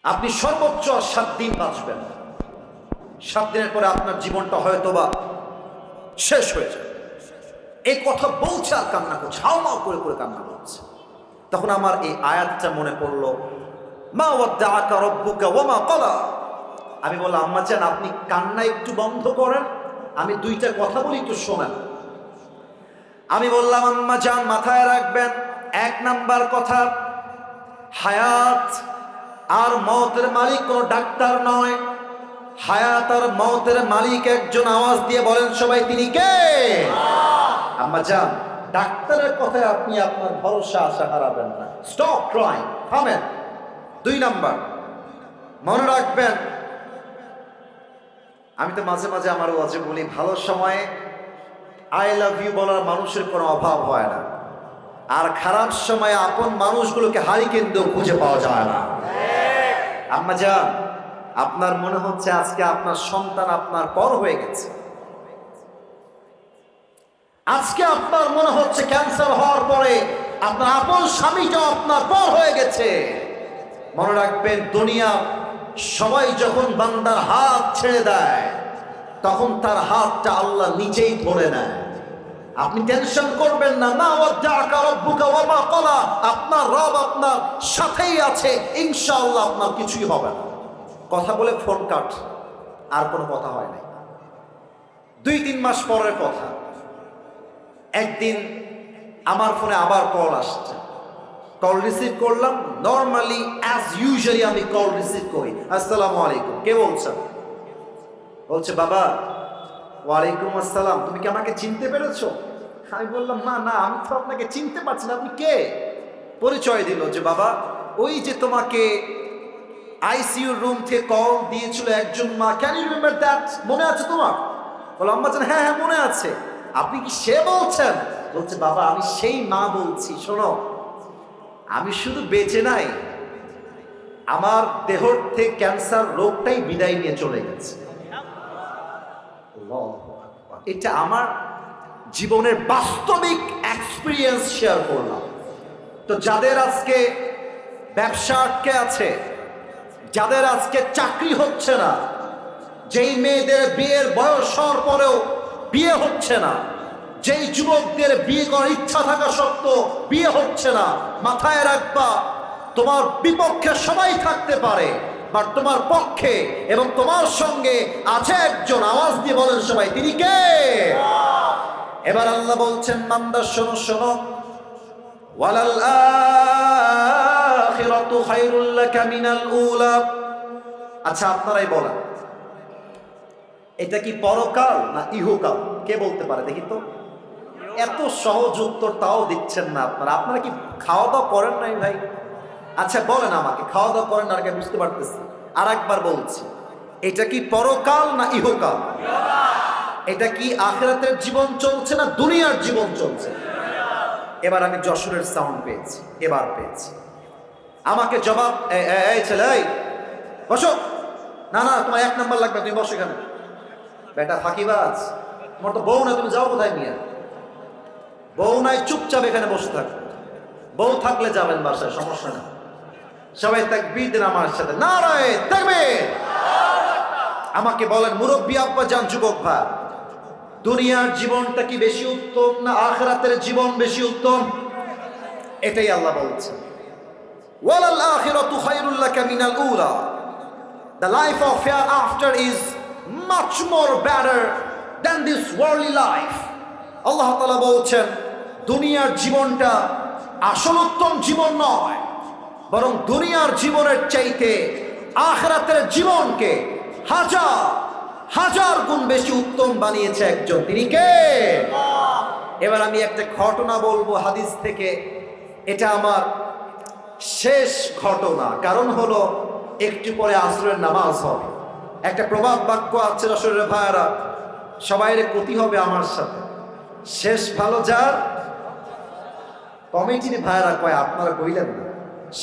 আপনি সর্বোচ্চ 7 দিন বাঁচবেন। 7 দিনের পরে আপনার জীবনটা হয়তোবা শেষ হয়ে যাবে। এই কথা বলছে আর কান্না করছে, হাউমাউ করে করে কান্না করছে। তখন আমার এই আয়াতটা মনে পড়লো, মা ওয়াদ্দাআকা রাব্বুকা ওয়া মা ক্বালা। আমি বললাম, আম্মা জান আপনি কান্না একটু বন্ধ করেন, আমি 2টা কথা বলি, একটু শোনেন। আমি বললাম, আম্মা জান মাথায় রাখবেন, 1 নাম্বার কথা, হায়াত আর মওতের মালিক কোনো ডাক্তার নয়। হায়াত আর মওতের মালিক একজন। আওয়াজ দিয়ে বলেন সবাই, তিনি কে? আম্মা জান, ডাক্তারের কথায় আপনি আপনার ভরসা আশা হারাবেন না। স্টপ ক্রাইং, থামেন। 2 নাম্বার, মনে রাখবেন, আমি তো মাঝে মাঝে আমার ওয়াজে বলি, ভালো সময়ে আই লাভ ইউ বলার মানুষের কোনো অভাব হয় না। আর খারাপ সময়ে আপন মানুষগুলোকে হারিকেন দিয়েও খুঁজে পাওয়া যায় না। আম্মা জান, আপনার মনে হচ্ছে আজকে আপনার সন্তান আপনার পর হয়ে গেছে, আজকে আপনার মনে হচ্ছে ক্যান্সার হওয়ার পরে আপনার আপন স্বামীটা আপনার পর হয়ে গেছে। মনে রাখবেন, দুনিয়া সবাই যখন বান্দার হাত ছেড়ে দেয় তখন তার হাতটা আল্লাহ নিজেই ধরে নেয়। আপনি টেনশন করবেন না, না ওয়াদাকা রাব্বুকা ওয়া মা ক্বালা, আপনার রব আপনার সাথেই আছে, ইনশাআল্লাহ আপনার কিছুই হবে না। কথা বলে ফোন কাট, আর কোনো কথা হয় নাই। 2-3 মাস পরের কথা, একদিন আমার ফোনে আবার কল আসছে। কল রিসিভ করলাম, নর্মালি অ্যাজ ইউজুয়ালি আমি কল রিসিভ করি। আসসালামু আলাইকুম, কে বলছেন? বলছে বাবা। ওয়ালাইকুম আসসালাম, তুমি কি আমাকে চিনতে পেরেছো? আমি বললাম না, আমি তো আপনাকে চিনতে পারছি না, আপনি কে? পরিচয় দিল যে বাবা, ওই যে তোমাকে আইসিইউ রুম থেকে কল দিয়েছিল একজন মা, ক্যান ইউ রিমেম্বার দ্যাট? মনে আছে তোমার? বললাম আম্মা জান, হ্যাঁ মনে আছে। আপনি কি সে বলছেন? বলছে বাবা, আমি সেই মা বলছি। শোনো, আমি শুধু বেঁচে নাই, আমার দেহর থেকে ক্যান্সার রোগটাই বিদায় নিয়ে চলে গেছে। এটা আমার জীবনের বাস্তবিক এক্সপিরিয়েন্স শেয়ার করলাম। তো যাদের আজকে ব্যবসা আটকে আছে, যাদের আজকে চাকরি হচ্ছে না, যেই মেয়েদের বিয়ের বয়স হওয়ার পরেও বিয়ে হচ্ছে না, যেই যুবকদের বিয়ে করার ইচ্ছা থাকা সত্ত্বেও বিয়ে হচ্ছে না, মাথায় রাখবা, তোমার বিপক্ষে সবাই থাকতে পারে, বাট তোমার পক্ষে এবং তোমার সঙ্গে আছে একজন। আওয়াজ দিয়ে বলেন সবাই, তিনি কে? এবার আল্লাহ বলছেন, বান্দা শোনো শোনো, ওয়ালাল আখিরাতু খায়রুল লাকা মিনাল উলা। আচ্ছা আপনারাই বলেন, এটা কি পরকাল না ইহকাল? কে বলতে পারে দেখি তো? এত সহজ উত্তর তাও দিচ্ছেন না আপনারা। আপনারা কি খাওয়া দাওয়া করেন নাই ভাই? আচ্ছা বলেন আমাকে, খাওয়া দাওয়া করেন না? আগে বুঝতে পারতেছি। আর একবার বলছি, এটা কি পরকাল না ইহকাল? এটা কি আখিরাতের জীবন চলছে না দুনিয়ার জীবন চলছে? এবার আমি যশোরের সাউন্ড পেয়েছি, এবার পেয়েছি। আমাকে জবাব, এই ছেলে, এই বসো। না তোমার 1 নাম্বার লাগবে, তুমি বসো এখানে। বেটা ফাঁকিবাজ, তোমার তো বউ না, তুমি যাও কোথায় নিয়ে? বউ নাই, চুপচাপ এখানে বসে থাক। বউ থাকলে যাবেন বাসায়, সমস্যা নেই। সবাই তাকবীর দেন আমার সাথে, নারায়ে তাকবীর। আমাকে বলেন মুরব্বী আব্বা জান, যুবক ভাই, দুনিয়ার জীবনটা কি বেশি উত্তম না আখিরাতের জীবন বেশি উত্তম? এটাই আল্লাহ বলছেন, ওয়ালাল আখিরাতু খায়রুল লাকা মিনাল উলা। The life of hereafter is much more better than this worldly life. আল্লাহ তাআলা বলছেন, দুনিয়ার জীবনটা আসল উত্তম জীবন নয়, বরং দুনিয়ার জীবনের চাইতে আখিরাতের জীবনকে হাজার হাজার গুণ বেশি উত্তম বানিয়েছে একজন, তিনি কে? এবার আমি একটা ঘটনা বলবো হাদিস থেকে। এটা আমার শেষ ঘটনা, কারণ হলো একটু পরে আসরের নামাজ হবে। একটা প্রবাদ বাক্য আছে রসুলের ভাইয়েরা, সবাইরে ক্ষতি হবে আমার সাথে, শেষ ভালো যার। কমিটির ভাইয়েরা কয়, আপনারা কইলেন না,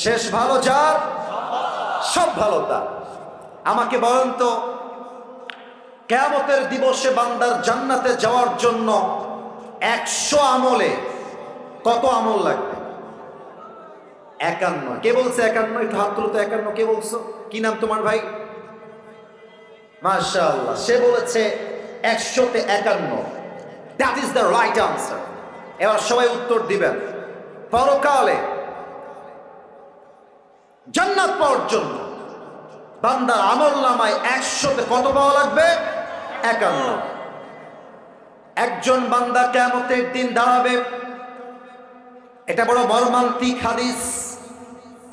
শেষ ভালো যার সব ভালো তার। আমাকে বলেন তো, কিয়ামতের দিবসে বান্দার জান্নাতে যাওয়ার জন্য 100 আমলে কত আমল লাগবে? 51। কে বলছে 51? একটু হাত তুলো তো। 51 কে বলছো? কি নাম তোমার ভাই? মাশাআল্লাহ, সে বলেছে 100-তে 51। That is the right answer. এবার সবাই উত্তর দিবেন। পরকালে জান্নাত পাওয়ার জন্য বান্দার আমল নামায় 100-তে কত পাওয়া লাগবে? 51। একজন বান্দা কিয়ামতের দিন দাঁড়াবে। এটা বড় মর্মান্তিক হাদিস,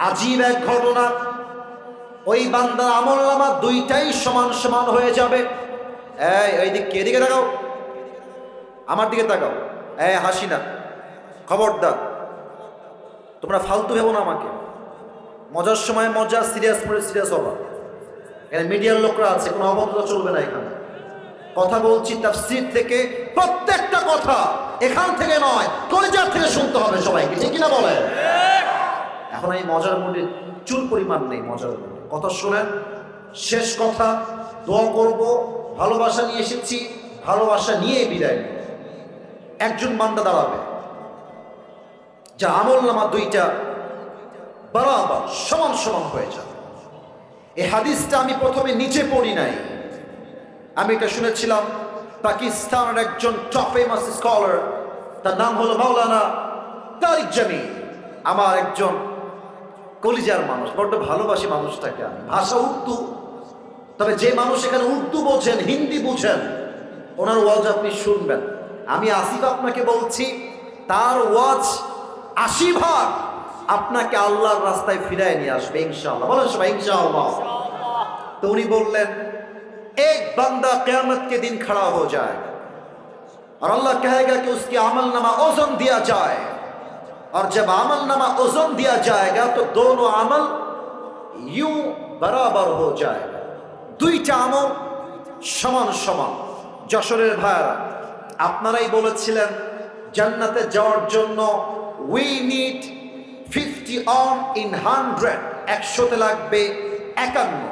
আজীব এক ঘটনা। ওই বান্দার আমল নামা দুইটাই সমান সমান হয়ে যাবে। এইদিকে, এদিকে তাকাও, আমার দিকে তাকাও। হাসি না, খবরদার, তোমরা ফালতু ভেবো না আমাকে। মজার সময় মজা, সিরিয়াস করে সিরিয়াস হবা। এখানে মিডিয়ার লোকরা আছে, কোনো অবস্থা চলবে না। এখানে কথা বলছি তাফসীর থেকে, প্রত্যেকটা কথা এখান থেকে নয়, কলিজার থেকে শুনতে হবে সবাইকে, ঠিক কিনা বলে? এখন এই মজার মুডে চুল পরিমাণ নেই, মজার মুডে কথা শোনেন। শেষ কথা, দোয়া করব, ভালোবাসা নিয়ে এসেছি, ভালোবাসা নিয়ে বিদায় নেব। একজন বান্দা দাঁড়াবে যা আমলনামা দুইটা বরাবর সমান সমান হয়ে যাবে। এই হাদিসটা আমি প্রথমে নিচে পড়ি নাই, আমি এটা শুনেছিলাম পাকিস্তানের একজন টপ ফেমাস স্কলার, তার নাম হলো মাওলানা তারিক জামিল। আমার একজন কলিজার মানুষ, বড্ড ভালোবাসি মানুষটাকে আমি। ভাষা উর্দু, তবে যে মানুষ এখানে উর্দু বোঝেন, হিন্দি বুঝেন, ওনার ওয়াজ আপনি শুনবেন। আমি আসিফ আপনাকে বলছি, তার ওয়াজ 80 আপনাকে আল্লাহর রাস্তায় ফিরায় নিয়ে আসবে ইনশাআল্লাহ। বলেন সবাই ইনশাআল্লাহ। তো উনি বললেন, एक बंदा क़यामत के दिन खड़ा हो जाएगा और अल्लाह कहेगा कि उसकी अमलनामा ओज़न दिया जाए, और जब अमलनामा ओज़न दिया जाएगा तो दोनों अमल यूं बराबर हो जाएगा। দুইটা আমল সমান সমান। যশোরের ভাইরা, আপনারাই বলেছিলেন জান্নাতে যাওয়ার জন্য উই নিড 50 on in 100, 100তে লাগবে 51।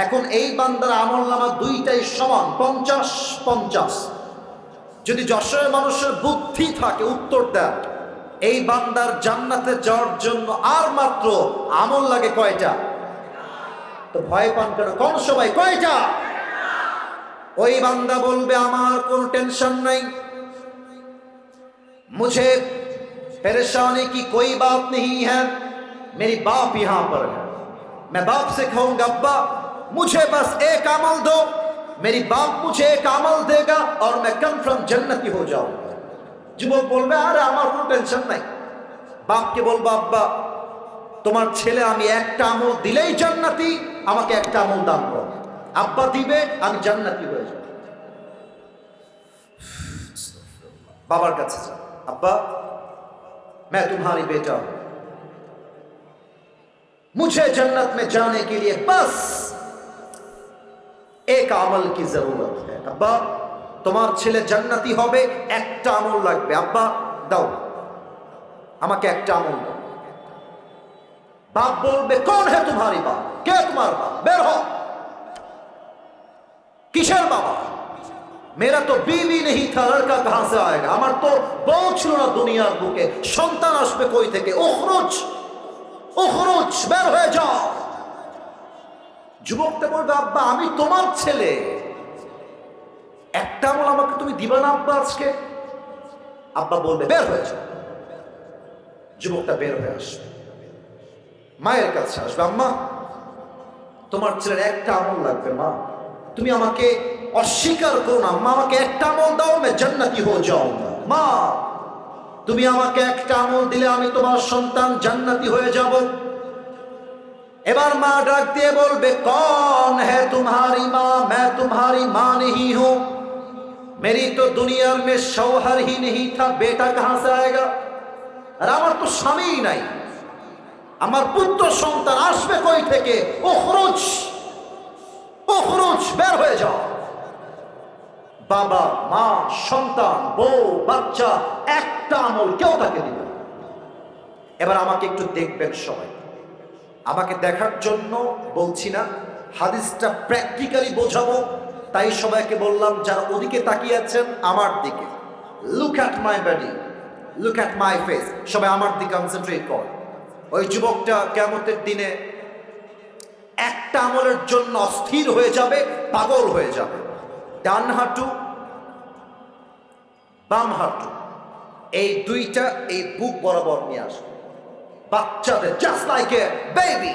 এখন এই বান্দার আমলনামা দুইটাই সমান, 50-50। যদি যশোরের মানুষের বুদ্ধি থাকে উত্তর দেন, এই বান্দার জান্নাতে যাওয়ার জন্য আর মাত্র আমল লাগে কয়টা? তো ভয় পান কেন? কোন সবাই কয়টা? ওই বান্দা বলবে আমার কোনো টেনশন নাই, मुझे परेशानी की कोई बात नहीं है, मेरी बाप यहां पर है, मैं बाप से कहूंगा अब्बा मुझे बस एक अमल दो, मेरी बाप मुझे एक अमल देगा और मैं कन्फर्म जन्नती हो जाऊंगा। যুবক বলবে আরে আমার কোনো টেনশন নাই। বাপকে বলবো আব্বা তোমার ছেলে আমি একটা আমল দিলেই জান্নাতি, আমাকে একটা আমল দান করো। আব্বা দিবে, আমি জান্নাতি হয়ে যাব। বাবার কাছে যাও, अब्बा मैं तुम्हारी बेटा हूं, मुझे जन्नत में जाने के लिए बस एक अमल की जरूरत है। अब्बा তোমার ছেলে জান্নাতি হবে, একটা আমল লাগবে, আব্বা দাও আমাকে একটা আমল দাও। বাপ বলবে কোন হে তোমারি বাপ, কে তোমার বাপ, বের হও। কিসের বাবা? मेरा तो बीवी नहीं था, लड़का कहां से आएगा? আমার তো বউ ছিল না দুনিয়ার বুকে, সন্তান আসবে কই থেকে? উখরুজ উখরুজ, বের হয়ে যাও। যুবকটা বলবে আব্বা আমি তোমার ছেলে, একটা আমল আমাকে তুমি দিবা না আব্বা আজকে? আব্বা বলবে বের হয়ে যাও। যুবকটা বের হয়ে আসবে, মায়ের কাছে আসবে, আম্মা তোমার ছেলের একটা আমল লাগবে মা, তুমি আমাকে অস্বীকার করো না, মা আমাকে একটা আমল দাও, मैं জান্নাতি हो जाऊंगा। মা তুমি আমাকে একটা আমল দিলে আমি তোমার সন্তান জান্নাতি হয়ে যাব। এবার মা ডাক দিয়ে বলবে कौन है तुम्हारी माँ? मैं तुम्हारी माँ नहीं हूं, मेरी तो दुनिया में शौहर ही नहीं था, बेटा कहां से आएगा? আর আমার তো স্বামী নাই, আমার পুত্র সন্তান আসবে কই থেকে? উখরুজ উখরুজ, বের হয়ে যাও। বাবা মা সন্তান বউ বাচ্চা একটা আমল কেউ তাকে দিবে। এবার আমাকে একটু দেখবেন সবাই, আমাকে দেখার জন্য বলছি না, হাদিসটা প্র্যাকটিক্যালি বোঝাবো, তাই সবাইকে বললাম যারা ওদিকে তাকিয়ে আছেন আমার দিকে, look at my body, look at my face, সবাই আমার দিকে কনসেন্ট্রেট কর। ওই যুবকটা কিয়ামতের দিনে একটা আমলের জন্য অস্থির হয়ে যাবে, পাগল হয়ে যাবে। ডান হাঁটু বাম হাঁটু এই দুইটা এই বুক বরাবর নিয়ে আসবে, বাচ্চাদের জাস্ট লাইক এ বেবি,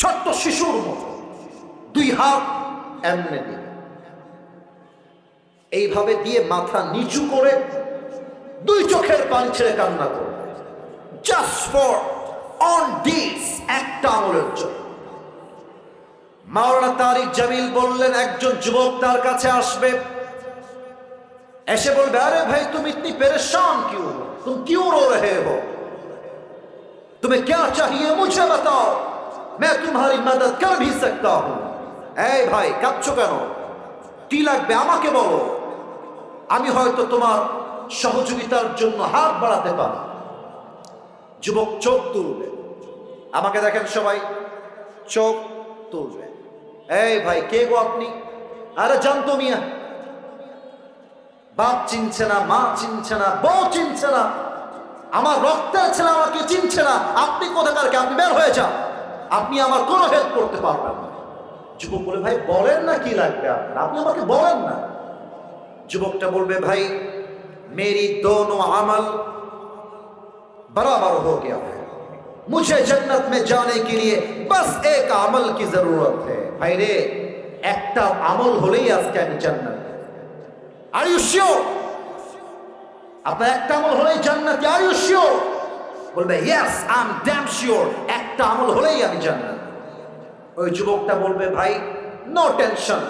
ছোট্ট শিশুর মতো দুই হাত এমনি দিবে, এইভাবে দিয়ে মাথা নিচু করে দুই চোখের পানি ছেড়ে কান্না করবে, জাস্ট ফর অন দিস একটা আমলের জন্য। মাওলানা তারিক জামিল বললেন একজন যুবক তার কাছে আসবে, এসে বলবে আরে ভাই তুমি ইতনি परेशान क्यों हो, तुम क्यों रो रहे हो, तुम्हें क्या चाहिए मुझे बताओ, मैं तुम्हारी मदद कर भी सकता हूं। এই ভাই কাঁদছো কেন, কি লাগবে আমাকে বলো, আমি হয়তো তোমার সহযোগিতার জন্য হাত বাড়াতে পারি। যুবক চোখ তুলবে, আমাকে দেখেন সবাই, চোখ তুলবে। এই ভাই, কে গো আপনি? আরে জানতো মিয়া, বাপ চিনছে না, মা চিনছে না, বউ চিনছে না, আমার রক্তের ছেলে আমাকে চিনছে না। আপনি কোথাকার কে? আপনি বের হয়ে যান, আপনি আমার কোনো হেল্প করতে পারবেন না। যুবক বলে, ভাই বলেন না কি লাগবে আপনার, আপনি আমাকে বলেন না। যুবকটা বলবে, ভাই मेरी दोनों अमल बराबर हो गया है, मुझे जन्नत में जाने के लिए बस एक अमल की जरूरत है। भाई रे, একটা আমল হলেই আজকে আমি জান্নাত। Are you sure? আপনার একটা আমল হলেই জান্নাত? Are you sure? বলবে, yes I am damn sure, একটা আমল হলেই আমি জান্নাত। ওই যুবকটা বলবে, ভাই নো টেনশন,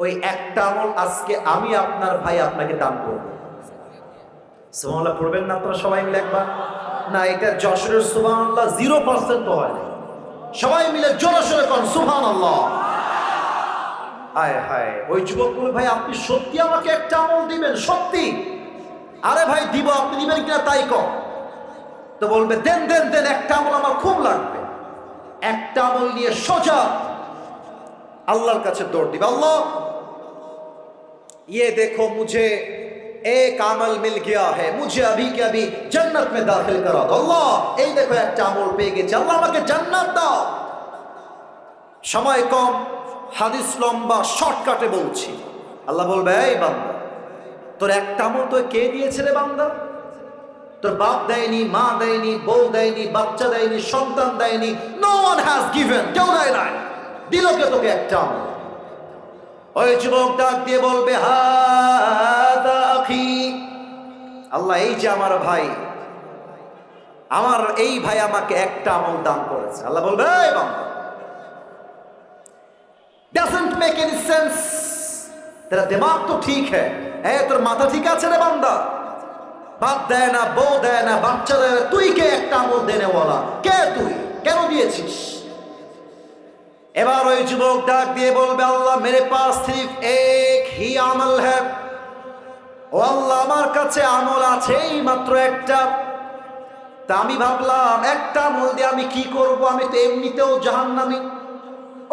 ওই একটা আমল আজকে আমি আপনার ভাই আপনাকে দান করব। সুবহানাল্লাহ পড়বেন না আপনারা সবাই মিলে একবার? না, এটা যশোরের সুবহানাল্লাহ 0% হয় না। সবাই মিলে জোরে সোরে কোন সুবহানাল্লাহ। হায় হায়। ওই যুবক বলে, ভাই আপনি সত্যি আমাকে একটা আমল দিবেন? সত্যি? আরে ভাই দিব, আপনি দিবেন কিনা তাই কম। তো বলবে, দেন দেন দেন, একটা আমল আমার খুব লাগবে। একটা আমল নিয়ে সোজা আল্লাহর কাছে দৌড় দিবে। আল্লাহ, ये देखो मुझे एक अमल मिल गया है, मुझे अभी के अभी जन्नत में दाखिल करा दो। अल्लाह, এই দেখো একটা আমল পেয়ে গেছি, আল্লাহ আমাকে জান্নাত দাও। সময় কম, হাদিস লম্বা, শর্টকাটে বলছি। আল্লাহ বলবে, এই বান্দা, তোর একটা আমল তো কে দিয়েছে রে বান্দা? তোর বাপ দেয়নি, মা দেয়নি, বউ দেয়নি, বাচ্চা দেয়নি, সন্তান দেয়নি। নো ওয়ান হ্যাজ গিভেন, কেউ দেয় নাই। দিল কে তোকে একটা আমল? ওই যুবক ডাক দিয়ে বলবে, হাদা আখি, আল্লাহ এই যে আমার ভাই, আমার এই ভাই আমাকে একটা আমল দান করেছে। আল্লাহ বলবে, এই বান্দা, doesn't make any sense, तेरा दिमाग तो ठीक है, তোর মাথা ঠিক আছে রে বান্দা? বাপ দেয় না, বউ দেয় না, বাচ্চা দেয় না, তুই কে একটা আমল দেনেওয়ালা? কে তুই? কেন দিয়েছিস? এবার ওই যুবক ডাক দিয়ে বলবে, আল্লাহ মেরে পাস সির্ফ এক হি আমল হ্যাঁ। ও আল্লাহ, আমার কাছে আমল আছে এই মাত্র একটা। তা আমি ভাবলাম একটা আমল দিয়ে আমি কি করব? আমি তো এমনিতেও জাহান্নামী,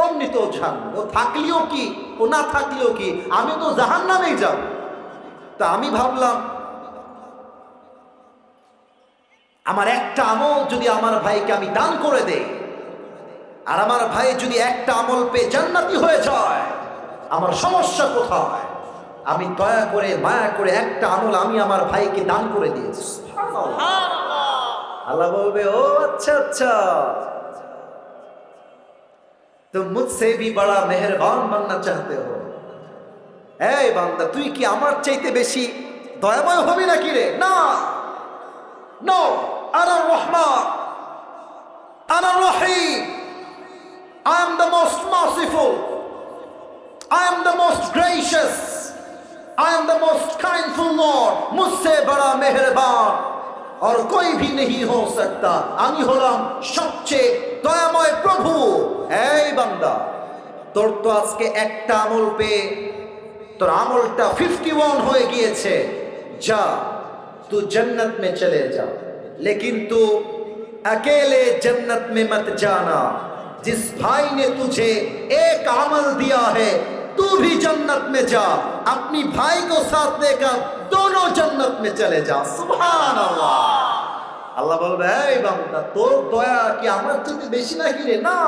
অমনিতেও জাহান্নামী। ও থাকলেও কি, ও না থাকলেও কি, আমি তো জাহান্নামেই যাব। তা আমি ভাবলাম আমার একটা আমল যদি আমার ভাইকে আমি দান করে দেই, আর আমার ভাই যদি একটা আমল পেয়ে জান্নাতি হয়ে যায়, আমার সমস্যা কোথায়? আমি দয়া করে মায়া করে একটা আমল আমি আমার ভাইকে দান করে দিয়েছি। আল্লাহ বলবে, ও আচ্ছা আচ্ছা, तुम मुझसे भी बड़ा मेहरबान बनना चाहते हो। এই বান্দা, তুই কি আমার চাইতে বেশি দয়াময় হবি নাকি রে? না, নো, আনা রহমান, আনা রহিম, I am the most merciful, I am the most gracious, I am the most kindful Lord, मुझसे बड़ा मेहरबान और कोई भी नहीं हो सकता। আমি হলাম সবচেয়ে দয়াময় প্রভু। এই বান্দা, তোর তো আজকে একটা আমল পেয়ে তোর আমলটা 51 হয়ে গিয়েছে। যা, तू जन्नत में चले जा, लेकिन तू अकेले जन्नत में मत जाना। जिस भाई ने तुझे एक अमल दिया है, तू भी जन्नत में जा, अपनी भाई को साथ लेकर दोनों जन्नत में चले जा। सुभान अल्लाह। আল্লাহ বলবে, এই বান্দা, তোর দয়া কি আমার থেকে বেশি নাকি রে? না,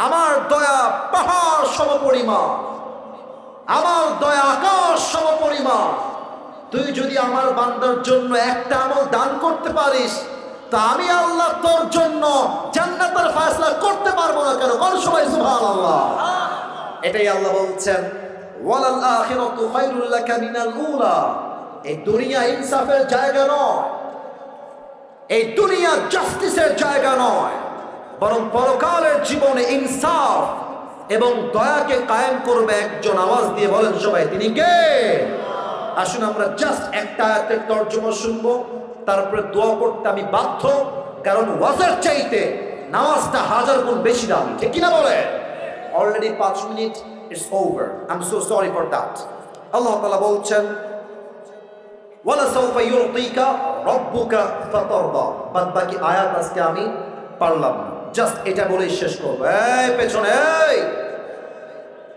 আমার দয়া পাহাড় সমপরিমাণ, আমার দয়া আকাশ সমপরিমাণ। তুই যদি আমার বান্দার জন্য একটা আমল দান করতে পারিস, তা আমি আল্লাহ তোর জন্য জান্নাতের ফয়সালা করতে পারবো না কেন? কোন সবাই সুবহানাল্লাহ। এটাই আল্লাহ বলছেন, ওয়ালাল আখিরাতু খায়রুল লাকা মিনাল উলা। এই দুনিয়া ইনসাফের জায়গা নয়, এই দুনিয়া জাস্টিসের জায়গা নয়, বরং পরকালের জীবনে ইনসাফ এবং দয়াকে কায়েম করবে একজন। আওয়াজ দিয়ে বলেন সবাই, তিনি কে? আসুন আমরা জাস্ট একটা আয়াতের তর্জমা শুনবো, তারপরে দোয়া করতে আমি বাধ্য, কারণ ওয়াজের চাইতে নামাজটা 1000 গুণ বেশি দামি, ঠিক কিনা বলে? Already 5 minute, it's over, I am so sorry for that. আল্লাহ তাআলা বলছেন, ওয়ালা সাউফা ইউতিকা রাব্বুকা ফাতারদা। বাদ বাকি আয়াত আজকে আমি পারলাম না, জাস্ট এটা বলেই শেষ করবো। এই পেছনে, এই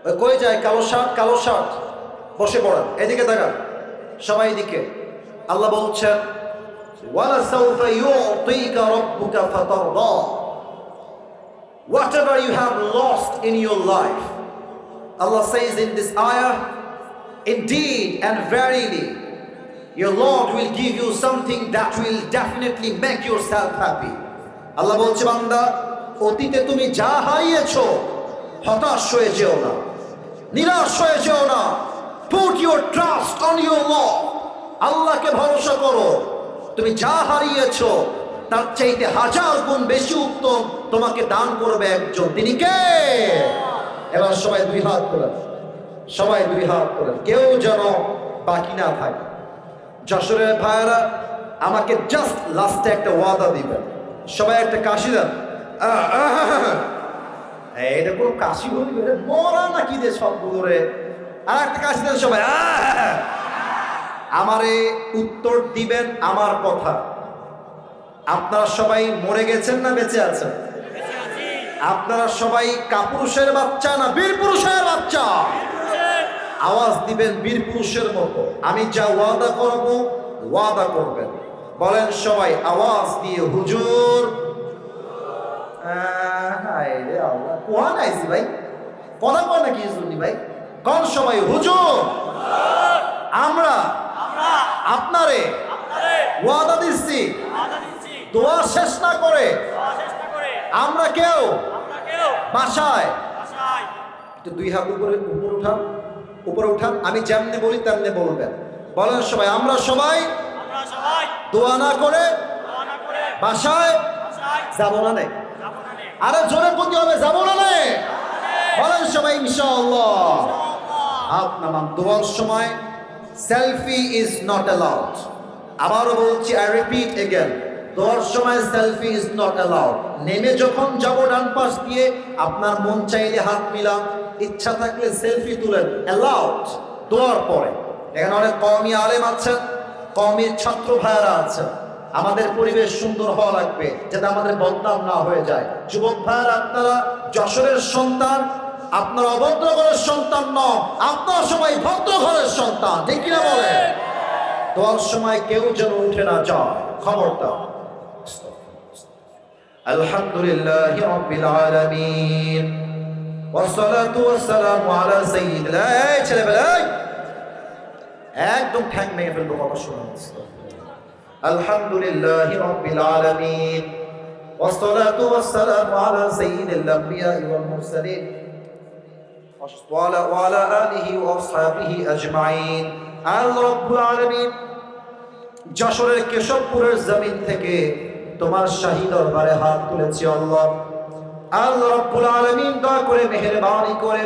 ওই কই যায় কালো শার্ট, কালো শার্ট বসে পড়েন, এদিকে তাকান সবাই এদিকে। আল্লাহ বলছেন ওয়ালা সাউফা ইউতিকা রাব্বুকা ফাতারদা। Whatever you have lost in your life, Allah says in this ayah, indeed and verily your Lord will give you something that will definitely make yourself happy. আল্লাহ বলছে বান্দা, অতীতে তুমি যা হারিয়েছো হতাশ হয়ে যেও না, নিরাশ হয়ে যেও না। Put your trust on your Lord. আল্লাহকে ভরসা করো। তুমি যা হারিয়েছো তার চাইতে হাজার গুণ বেশি উত্তম তোমাকে দান করবে একজন। তিনি কে? এবার সবাই দুই হাত তোলেন, সবাই দুই হাত তোলেন, কেউ যেন বাকি না থাকে। যশোরের ভাইয়েরা আমাকে জাস্ট লাস্টে একটা ওয়াদা দিবেন, সবাই একটা কাশি দেন। এটা কোনো কাশি বলবে মরা নাকি রে সবগুলো রে, আর একটা কাশি দেন সবাই। আমারে উত্তর দিবেন আমার কথা। আপনারা সবাই মরে গেছেন না বেঁচে আছেন? আপনারা সবাই কাপুরুষের বাচ্চা না বীর পুরুষের বাচ্চা? আওয়াজ দিবেন বীর পুরুষের মতো। আমি যা ওয়াদা করব ওয়াদা করবেন। বলেন সবাই আওয়াজ দিয়ে হুজুর। কোয়া নাইছি ভাই, কথা কয় নাকি ভাই? কোন সবাই হুজুর। আমরা আপনারে ওয়াদা দিচ্ছি, দোয়া শেষ না করে আমরা কেউ বাসায় দুই হাত উপরে উঠান, উপরে উঠান। আমি যেমনি বলি তেমনি বলবেন। বলেন সবাই আমরা সবাই দোয়া না করে বাসায় যাবো না নে। আরে জোরে প্রতি হবে, যাবো না নে। বলেন সবাই ইনশাআল্লাহ। হাত নামান। দোয়ার সময় সেলফি ইজ নট অ্যালাউড। আবারও বলছি, আই রিপিট এগেন, দোয়ার সময় সেলফি ইজ নট অ্যালাউড। নেমে যখন যাব ডান পাশ দিয়ে, আপনার মন চাইলে হাত মিলান, ইচ্ছা থাকলে সেলফি তুলেন, অ্যালাউড। দোয়ার পরে এখানে অনেক কওমি আলেম আছেন, কওমির ছাত্র ভাইয়েরা আছেন। আমাদের পরিবেশ সুন্দর হওয়া লাগবে যাতে আমাদের বদনাম না হয়ে যায়। যুবক ভাইয়েরা, আপনারা যশোরের সন্তান, আপনারা অভদ্র ঘরের সন্তান নন, আপনারা সবাই ভদ্র ঘরের সন্তান, ঠিক কিনা বলে? দোয়ার সময় কেউ যেন উঠে না যায়, খবরটা। আলহামদুলিল্লাহি রাব্বিল আলামিন ওয়াসসালাতু ওয়াসসালামু আলা সাইয়্যিদিল। এই ছেলেবেলা একদম ঠ্যাং ভেঙে ফেলবো কথা শোনা। আলহামদুলিল্লাহি রাব্বিল আলামিন ওয়াসসালাতু ওয়াসসালামু আলা সাইয়্যিদিল আমবিয়া ওয়াল মুরসালিন ওয়া আলা আলিহি ওয়া আসহাবিহি আজমাইন। আল্লাহ রাব্বুল আলামিন যশোরের কেশবপুরের জমিন থেকে তোমার শাহী দরবারে হাত তুলেছি আল্লাহ। আল্লাহ রাব্বুল আলামিন দয়া করে মেহেরবানি করে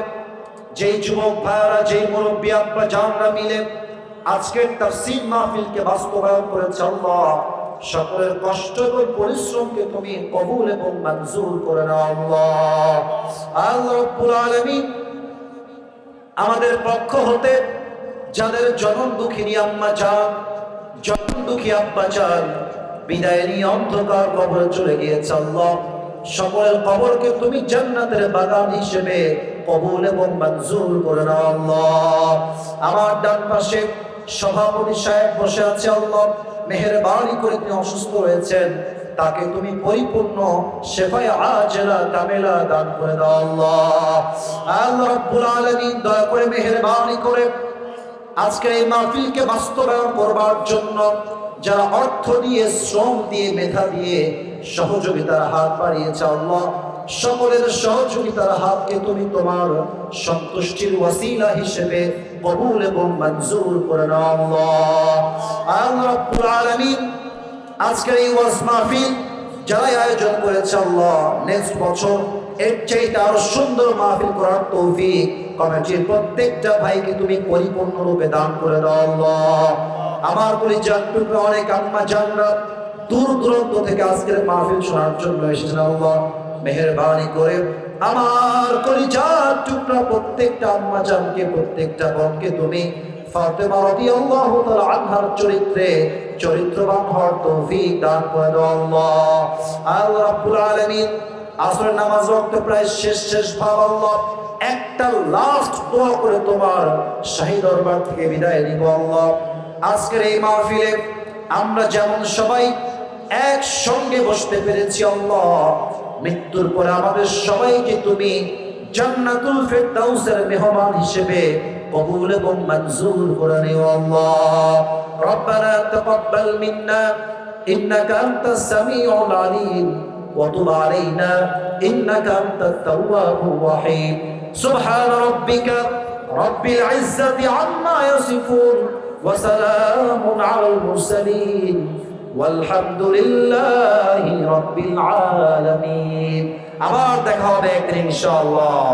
যেই যুবক ভাইরা, যেই মুরব্বী আব্বা জানরা মিলে আজকের তাফসীর মাহফিলকে বাস্তবায়ন করেছে আল্লাহ, সকলের কষ্ট এবং পরিশ্রমকে তুমি কবুল এবং মঞ্জুর করে নাও আল্লাহ। আল্লাহ রাব্বুল আলামিন আমাদের পক্ষ হতে যাদের জনম দুঃখিনী আম্মা জান, জনম দুঃখী আব্বা জান বিদায় নিয়ে অন্ধকার কবরে চলে গিয়েছে আল্লাহ, সকলের কবরকে তুমি জান্নাতের বাগান হিসেবে কবুল এবং মঞ্জুর করে নাও আল্লাহ। আমার ডান পাশে সভাপতি সাহেব বসে আছে আল্লাহ, মেহেরবানি করে তিনি অসুস্থ হয়েছেন, তাকে তুমি পরিপূর্ণ শেফায়ে আজেলা কামেলা দান করে দাও আল্লাহ। আল্লাহ রাব্বুল আলামিন দয়া করে মেহেরবানি করে আজকের এই মাহফিলকে বাস্তবায়ন করবার জন্য যারা অর্থ দিয়ে, শ্রম দিয়ে, মেধা দিয়ে সহযোগিতার হাত বাড়িয়েছে আল্লাহ, সকলের সহযোগিতার হাতকে তুমি তোমার সন্তুষ্টির ওয়াসিলা হিসেবে কবুল এবং মঞ্জুর করে নাও আল্লাহ। আল্লাহ রাব্বুল আলামিন আজকের এই ওয়াজ মাহফিল যারা আয়োজন করেছে আল্লাহ, নেক্সট বছর এর চাইতে আরো সুন্দর মাহফিল করার তৌফিক কমিটির প্রত্যেকটা ভাইকে তুমি পরিপূর্ণরূপে দান করে দাও আল্লাহ। আমার পরিচার টুকরা অনেক আম্মা জানরা দূর দূরান্ত থেকে আজকের মাহফিল শোনার জন্য এসেছেন আল্লাহ, মেহেরবানি করে আমার পরিচার টুকরা প্রত্যেকটা আম্মা জানকে, প্রত্যেকটা বোনকে তুমি ফাতেমা রাদিয়াল্লাহু তাআলা আনহার চরিত্রে চরিত্রবান হওয়ার তৌফিক দান করে দাও আল্লাহ। আল্লাহ রাব্বুল আলামিন, আসরের নামাজ ওয়াক্ত প্রায় শেষ ভাব আল্লাহ, একটা লাস্ট দোয়া করে তোমার শাহী দরবার থেকে বিদায় নিব আল্লাহ। আজকের এই মাহফিলে আমরা যেমন সবাই একসঙ্গে বসতে পেরেছি আল্লাহ, মৃত্যুর পরে আমাদের সবাইকে তুমি জান্নাতুল ফেরদাউসের মেহমান হিসেবে কবুল এবং মঞ্জুর করে নিও আল্লাহ। রব্বানা তাকাব্বাল মিন্না ইন্নাকা আনতাস সামিউল আলিম ওয়া তুব আলাইনা ইন্নাকা আনতাত তাওয়াবুর রহিম। সুবহানা রাব্বিকা রাব্বিল ইজ্জাতি আম্মা ইয়াসিফুন ওয়া সালামুন আলাল মুরসালিন ওয়ালহামদুলিল্লাহি রাব্বিল আলামিন। আবার দেখা হবে একদিন ইনশাআল্লাহ।